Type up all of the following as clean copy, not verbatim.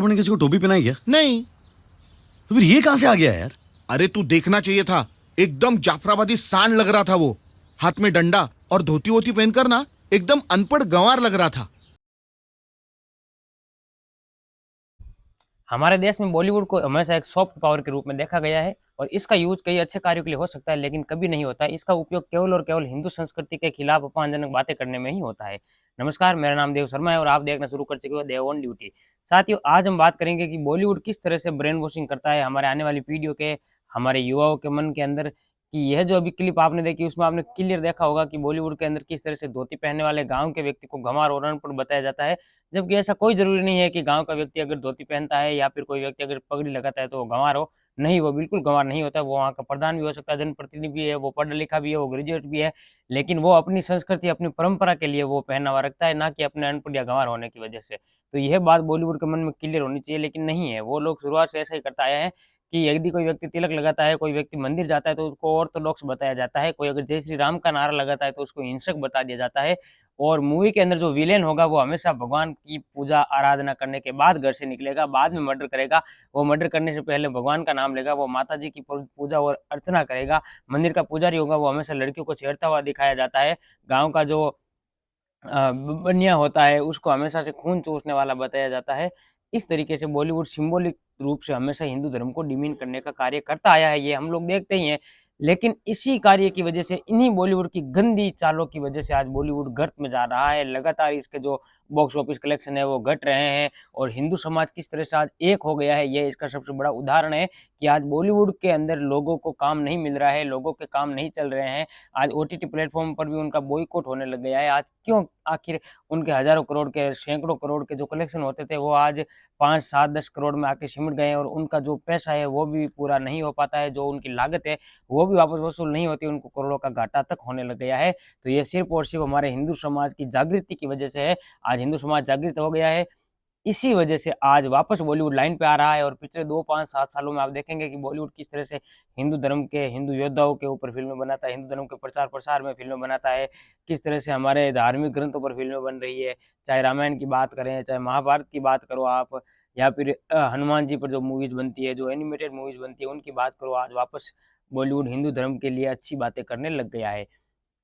आपने किसी को टोपी पहनाई क्या? नहीं। तो फिर ये कहां से आ गया यार? अरे तू देखना चाहिए था, एकदम जाफराबादी सांड लग रहा था वो। हाथ में डंडा और धोती वोती पहनकर ना एकदम अनपढ़ गंवार लग रहा था। हमारे देश में बॉलीवुड को हमेशा एक सॉफ्ट पावर के रूप में देखा गया है और इसका यूज कई अच्छे कार्यों के लिए हो सकता है, लेकिन कभी नहीं होता है। इसका उपयोग केवल और केवल हिंदू संस्कृति के खिलाफ अपमानजनक बातें करने में ही होता है। नमस्कार, मेरा नाम देव शर्मा है और आप देखना शुरू कर चुके हो देव ऑन ड्यूटी। साथियों, आज हम बात करेंगे कि बॉलीवुड किस तरह से ब्रेन वॉशिंग करता है हमारे आने वाली पीढ़ियों के, हमारे युवाओं के मन के अंदर। कि यह जो अभी क्लिप आपने देखी उसमें आपने क्लियर देखा होगा कि बॉलीवुड के अंदर किस तरह से धोती पहनने वाले गांव के व्यक्ति को गंवार और अनपढ़ बताया जाता है, जबकि ऐसा कोई जरूरी नहीं है कि गांव का व्यक्ति अगर धोती पहनता है या फिर कोई व्यक्ति अगर पगड़ी लगाता है तो वो गंवार हो। नहीं, वो बिल्कुल गंवार नहीं होता। वो वहाँ का प्रधान भी हो सकता है, जनप्रतिनिधि भी है, वो पढ़ा लिखा भी है, वो ग्रेजुएट भी है, लेकिन वो अपनी संस्कृति अपनी परंपरा के लिए वो पहनावा रखता है, ना कि अपने अनपढ़ या गंवार होने की वजह से। तो यह बात बॉलीवुड के मन में क्लियर होनी चाहिए, लेकिन नहीं है। वो लोग शुरुआत से ऐसा ही करता आया है कि यदि कोई व्यक्ति तिलक लगाता है, कोई व्यक्ति मंदिर जाता है तो उसको ऑर्थोडॉक्स बताया जाता है, कोई अगर जय श्री राम का नारा लगाता है तो उसको हिंसक बता दिया जाता है। और मूवी के अंदर जो विलेन होगा वो हमेशा भगवान की पूजा आराधना करने के बाद घर से निकलेगा, बाद में मर्डर करेगा। वो मर्डर करने से पहले भगवान का नाम लेगा, वो माता जी की पूजा और अर्चना करेगा। मंदिर का पुजारी होगा वो हमेशा लड़कियों को छेड़ता हुआ दिखाया जाता है। गाँव का जो बनिया होता है उसको हमेशा से खून चूसने वाला बताया जाता है। इस तरीके से बॉलीवुड सिंबॉलिक रूप से हमेशा हिंदू धर्म को डिमीन करने का कार्य करता आया है, ये हम लोग देखते ही हैं। लेकिन इसी कार्य की वजह से, इन्हीं बॉलीवुड की गंदी चालों की वजह से आज बॉलीवुड गर्त में जा रहा है। लगातार इसके जो बॉक्स ऑफिस कलेक्शन है वो घट रहे हैं और हिंदू समाज किस तरह से आज एक हो गया है, ये इसका सबसे बड़ा उदाहरण है कि आज बॉलीवुड के अंदर लोगों को काम नहीं मिल रहा है, लोगों के काम नहीं चल रहे हैं। आज ओटीटी प्लेटफॉर्म पर भी उनका बॉयकॉट होने लग गया है। आज क्यों? आखिर उनके हजारों करोड़ के, सैकड़ों करोड़ के जो कलेक्शन होते थे वो आज 5, 7, 10 करोड़ में आके सिमट गए हैं और उनका जो पैसा है वो भी पूरा नहीं हो पाता है, जो उनकी लागत है वो भी वापस वसूल नहीं होती, उनको करोड़ों का घाटा तक होने लग गया है। तो ये सिर्फ और सिर्फ हमारे हिंदू समाज की जागृति की वजह से है। आज हिंदू समाज जागृत हो गया है, इसी वजह से आज वापस बॉलीवुड लाइन पे आ रहा है। और पिछले 2, 5, 7 सालों में आप देखेंगे कि बॉलीवुड किस तरह से हिंदू धर्म के, हिंदू योद्धाओं के ऊपर फिल्में बनाता है, हिंदू धर्म के प्रचार प्रसार में फिल्में बनाता है, किस तरह से हमारे धार्मिक ग्रंथों पर फिल्में बन रही है। चाहे रामायण की बात करें, चाहे महाभारत की बात करो आप, या फिर हनुमान जी पर जो मूवीज बनती है, जो एनिमेटेड मूवीज बनती है उनकी बात करो, आज वापस बॉलीवुड हिंदू धर्म के लिए अच्छी बातें करने लग गया है।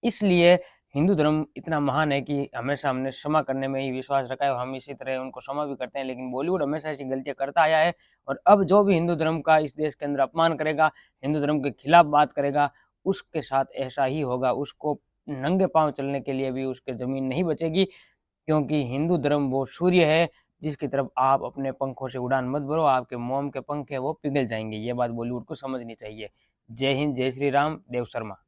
इसलिए हिंदू धर्म इतना महान है कि हमेशा हमने क्षमा करने में ही विश्वास रखा है और हम इसी तरह उनको क्षमा भी करते हैं, लेकिन बॉलीवुड हमेशा ऐसी गलतियां करता आया है। और अब जो भी हिंदू धर्म का इस देश के अंदर अपमान करेगा, हिंदू धर्म के खिलाफ बात करेगा, उसके साथ ऐसा ही होगा। उसको नंगे पांव चलने के लिए भी उसके जमीन नहीं बचेगी, क्योंकि हिंदू धर्म वो सूर्य है जिसकी तरफ आप अपने पंखों से उड़ान मत भरो, आपके मोम के पंख है वो पिघल जाएंगे। ये बात बॉलीवुड को समझनी चाहिए। जय हिंद, जय श्री राम, देव शर्मा।